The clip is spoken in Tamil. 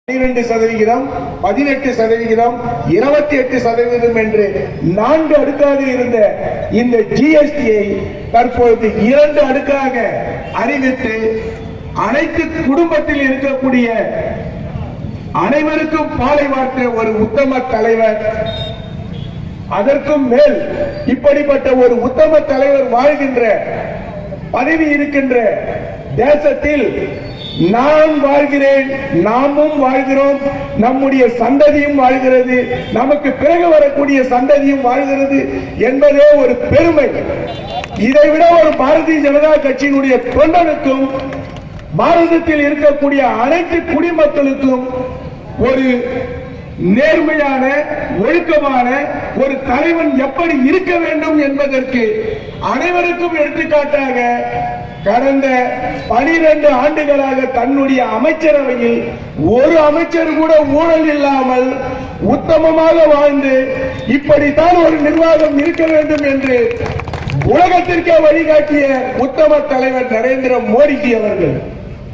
12%, 18%, 28% என்று 4 அடுக்காக இருந்த இந்த ஜிஎஸ்டியை தற்போது 2 அடுக்காக அறிவித்து அனைத்து குடும்பத்தில் இருக்கக்கூடிய அனைவருக்கும் பாலை வார்த்த ஒரு உத்தம தலைவர். அதற்கும் மேல் இப்படிப்பட்ட ஒரு உத்தம தலைவர் வாழ்கின்ற பதவி இருக்கின்ற தேசத்தில் நான் வாழ்கிறேன், நாமும் வாழ்கிறோம், நம்முடைய சந்ததியும் வாழ்கிறது, நமக்கு பிறகு வரக்கூடிய சந்ததியும் வாழ்கிறது என்பதே ஒரு பெருமை. இதைவிட ஒரு பாரதிய ஜனதா கட்சியினுடைய தொண்டனுக்கும் பாரதத்தில் இருக்கக்கூடிய அனைத்து குடிமக்களுக்கும் ஒரு நேர்மையான ஒழுக்கமான ஒரு தலைவன் எப்படி இருக்க வேண்டும் என்பதற்கு அனைவருக்கும் எடுத்துக்காட்டாக கடந்த 12 ஆண்டுகளாக தன்னுடைய அமைச்சரவையில் ஒரு அமைச்சர் கூட ஊழல் இல்லாமல் உத்தமமாக வாழ்ந்து இப்படித்தான் ஒரு நிர்வாகம் இருக்க வேண்டும் என்று உலகத்திற்கே வழிகாட்டிய உத்தம தலைவர் நரேந்திர மோடிஜி அவர்கள்